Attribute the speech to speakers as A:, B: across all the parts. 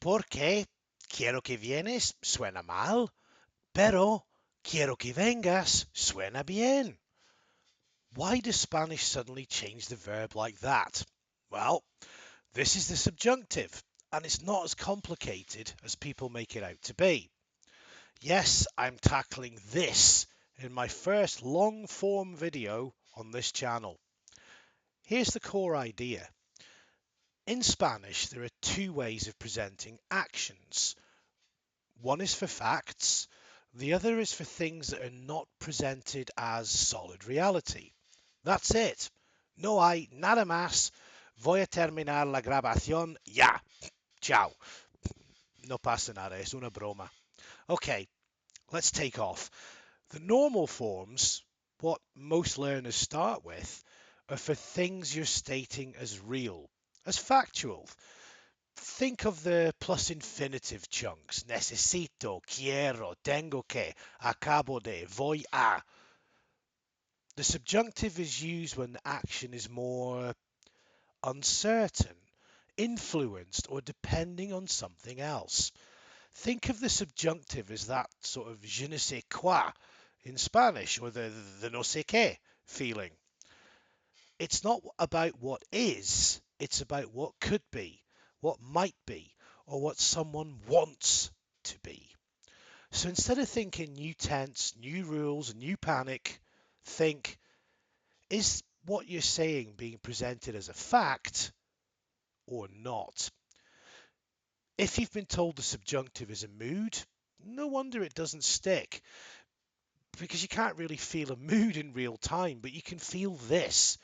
A: Porque quiero que vienes suena mal, pero quiero que vengas suena bien. Why does Spanish suddenly change the verb like that? Well, this is the subjunctive, and it's not as complicated as people make it out to be. Yes, I'm tackling this in my first long form video on this channel. Here's the core idea. In Spanish, there are two ways of presenting actions. One is for facts, the other is for things that are not presented as solid reality. That's it. No hay nada más. Voy a terminar la grabación ya. Ciao. No pasa nada. Es una broma. Okay, let's take off. The normal forms, what most learners start with, are for things you're stating as real, as factual. Think of the plus infinitive chunks. Necesito, quiero, tengo que, acabo de, voy a. The subjunctive is used when the action is more uncertain, influenced, or depending on something else. Think of the subjunctive as that sort of je ne sais quoi in Spanish, or the no sé qué feeling. It's not about what is, it's about what could be, what might be, or what someone wants to be. So instead of thinking new tense, new rules, new panic, think, is what you're saying being presented as a fact or not? If you've been told the subjunctive is a mood, no wonder it doesn't stick, because you can't really feel a mood in real time, but you can feel this.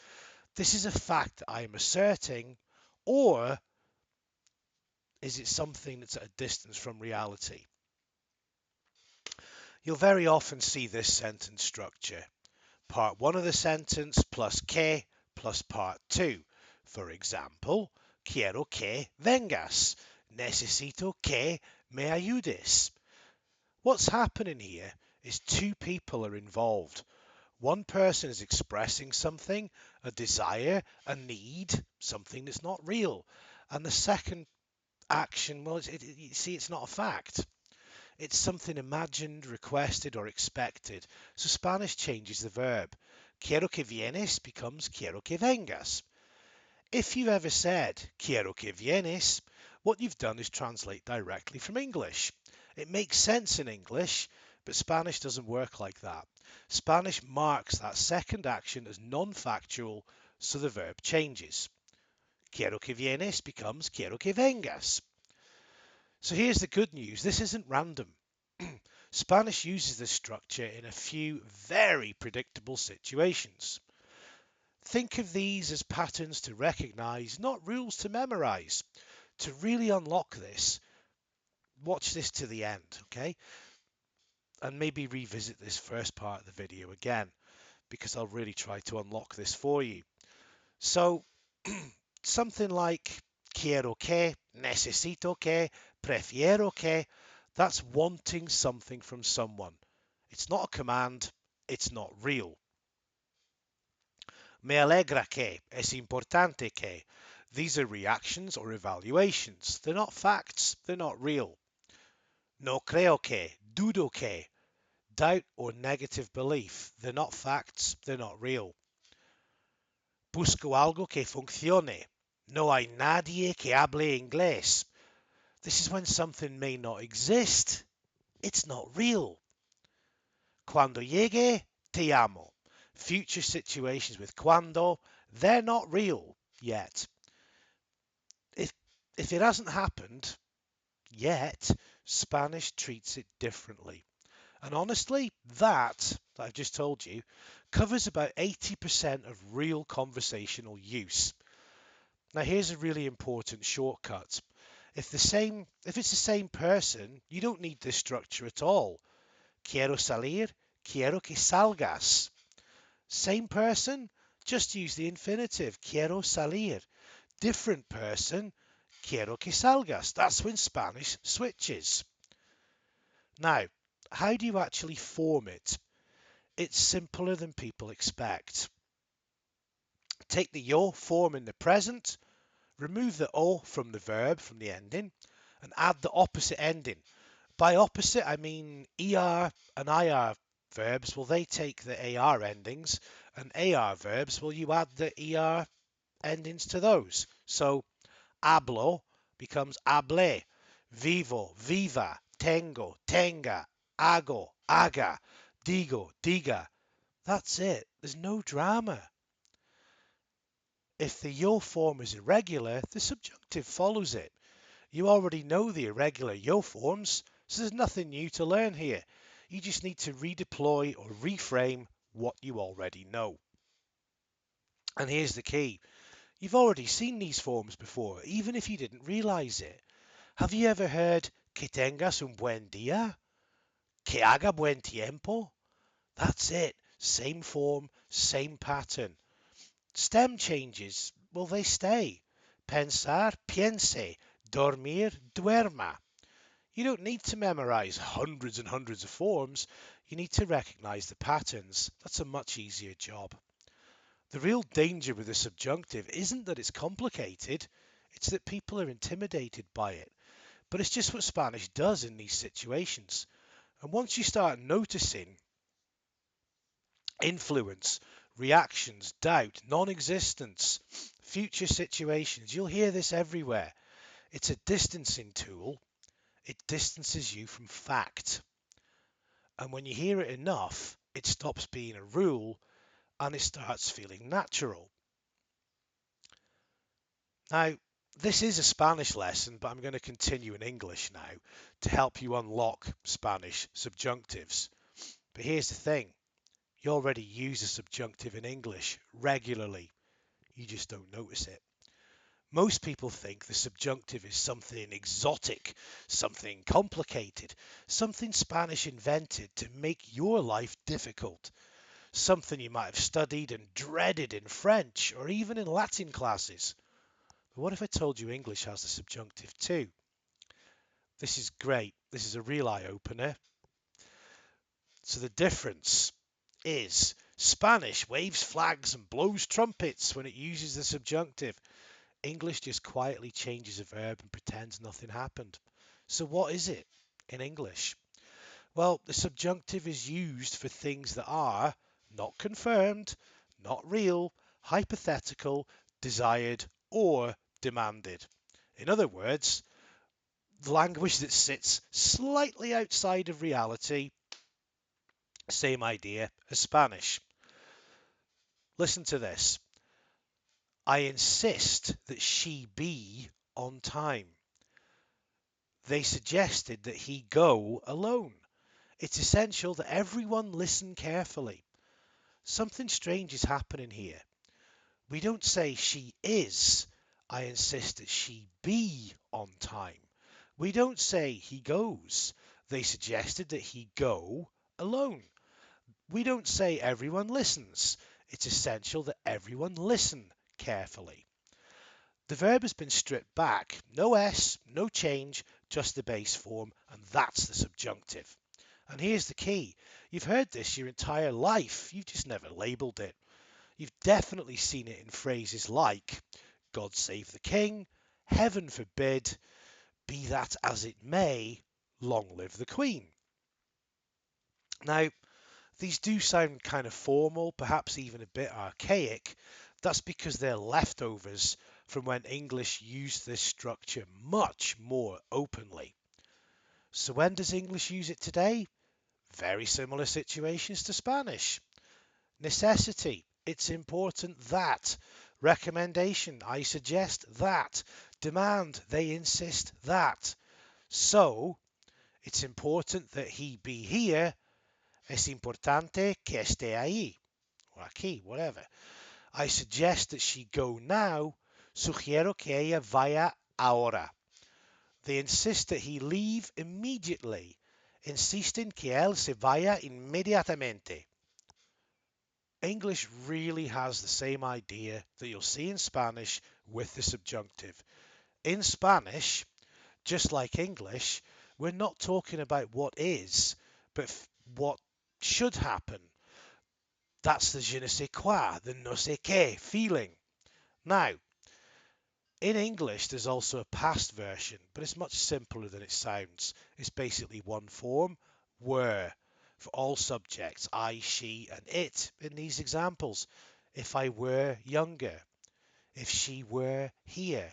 A: This is a fact I am asserting, or is it something that's at a distance from reality? You'll very often see this sentence structure. Part 1 of the sentence plus que plus part 2. For example, quiero que vengas. Necesito que me ayudes. What's happening here is two people are involved. One person is expressing something, a desire, a need, something that's not real. And the second action, well, you see, it's not a fact. It's something imagined, requested, or expected. So Spanish changes the verb. Quiero que vienes becomes quiero que vengas. If you've ever said quiero que vienes, what you've done is translate directly from English. It makes sense in English, but Spanish doesn't work like that. Spanish marks that second action as non-factual, so the verb changes. Quiero que vienes becomes quiero que vengas. So here's the good news. This isn't random. Spanish uses this structure in a few very predictable situations. Think of these as patterns to recognize, not rules to memorize. To really unlock this, watch this to the end, okay? And maybe revisit this first part of the video again, because I'll really try to unlock this for you. So, something like quiero que, necesito que, prefiero que, that's wanting something from someone. It's not a command, it's not real. Me alegra que, es importante que. These are reactions or evaluations. They're not facts, they're not real. No creo que, dudo que. Doubt or negative belief. They're not facts, they're not real. Busco algo que funcione. No hay nadie que hable inglés. This is when something may not exist. It's not real. Cuando llegue, te amo. Future situations with cuando, they're not real yet. If it hasn't happened yet, Spanish treats it differently. And honestly, that I've just told you covers about 80% of real conversational use. Now here's a really important shortcut. If it's the same person, you don't need this structure at all. Quiero salir, quiero que salgas. Same person, just use the infinitive, quiero salir. Different person, quiero que salgas. That's when Spanish switches. Now, how do you actually form it? It's simpler than people expect. Take the yo form in the present, remove the o from the verb, from the ending, and add the opposite ending. By opposite, I mean ER and IR verbs. Well, they take the AR endings, and AR verbs, well, you add the ER endings to those. So hablo becomes hable, vivo, viva, tengo, tenga, hago, haga, digo, diga. That's it. There's no drama. If the yo form is irregular, the subjunctive follows it. You already know the irregular yo forms, so there's nothing new to learn here. You just need to redeploy or reframe what you already know. And here's the key. You've already seen these forms before, even if you didn't realize it. Have you ever heard que tengas un buen día? Que haga buen tiempo? That's it. Same form, same pattern. Stem changes, well, they stay. Pensar, piense. Dormir, duerma. You don't need to memorize hundreds and hundreds of forms. You need to recognize the patterns. That's a much easier job. The real danger with the subjunctive isn't that it's complicated, it's that people are intimidated by it. But it's just what Spanish does in these situations. And once you start noticing influence, reactions, doubt, non-existence, future situations, you'll hear this everywhere. It's a distancing tool. It distances you from fact. And when you hear it enough, it stops being a rule and it starts feeling natural. Now, this is a Spanish lesson, but I'm going to continue in English now to help you unlock Spanish subjunctives. But here's the thing. You already use a subjunctive in English regularly. You just don't notice it. Most people think the subjunctive is something exotic, something complicated, something Spanish invented to make your life difficult, something you might have studied and dreaded in French or even in Latin classes. But what if I told you English has the subjunctive too? This is great. This is a real eye-opener. So the difference is Spanish waves flags and blows trumpets when it uses the subjunctive. English just quietly changes a verb and pretends nothing happened. So what is it in English? Well, the subjunctive is used for things that are not confirmed, not real, hypothetical, desired, or demanded. In other words, the language that sits slightly outside of reality, same idea as Spanish. Listen to this. I insist that she be on time. They suggested that he go alone. It's essential that everyone listen carefully. Something strange is happening here. We don't say she is. I insist that she be on time. We don't say he goes. They suggested that he go alone. We don't say everyone listens. It's essential that everyone listen carefully. The verb has been stripped back. No S, no change, just the base form, and that's the subjunctive. And here's the key. You've heard this your entire life. You've just never labeled it. You've definitely seen it in phrases like, God save the king, heaven forbid, be that as it may, long live the queen. Now, these do sound kind of formal, perhaps even a bit archaic. That's because they're leftovers from when English used this structure much more openly. So when does English use it today? Very similar situations to Spanish. Necessity. It's important that. Recommendation. I suggest that. Demand. They insist that. So, it's important that he be here. Es importante que esté ahí. Or aquí, whatever. I suggest that she go now. Sugiero que ella vaya ahora. They insist that he leave immediately. Insisten que él se vaya inmediatamente. English really has the same idea that you'll see in Spanish with the subjunctive. In Spanish, just like English, we're not talking about what is, but what should happen. That's the je ne sais quoi, the no sé qué feeling. Now, In English, there's also a past version, but it's much simpler than it sounds. It's basically one form, were, for all subjects, I, she, and it in these examples. If I were younger, if she were here,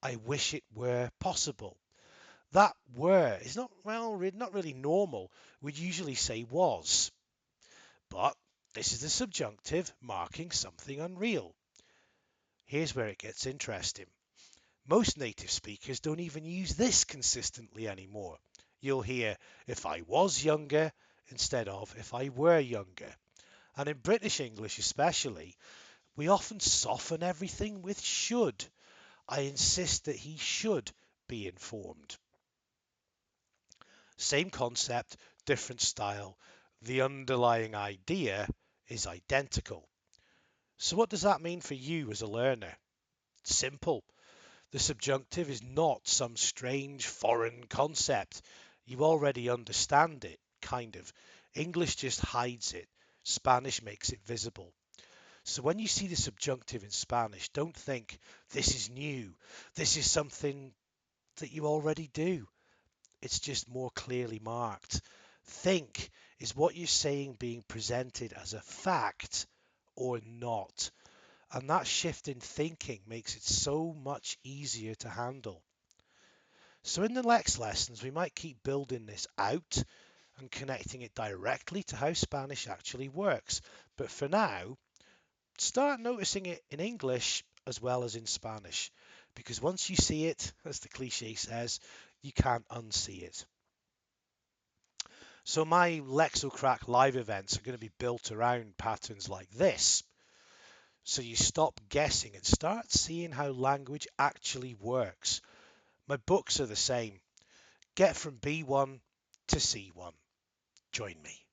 A: I wish it were possible. That were is not, well, not really normal. We'd usually say was, but this is the subjunctive marking something unreal. Here's where it gets interesting. Most native speakers don't even use this consistently anymore. You'll hear if I was younger instead of if I were younger. And in British English especially, we often soften everything with should. I insist that he should be informed. Same concept, different style. The underlying idea is identical. So what does that mean for you as a learner? Simple. The subjunctive is not some strange foreign concept. You already understand it, kind of. English just hides it. Spanish makes it visible. So when you see the subjunctive in Spanish, don't think this is new. This is something that you already do. It's just more clearly marked. Think, is what you're saying being presented as a fact or not? And that shift in thinking makes it so much easier to handle. So in the next lessons, we might keep building this out and connecting it directly to how Spanish actually works. But for now, start noticing it in English as well as in Spanish, because once you see it, as the cliche says, you can't unsee it. So my Lexo-Crack live events are going to be built around patterns like this. So you stop guessing and start seeing how language actually works. My books are the same. Get from B1 to C1. Join me.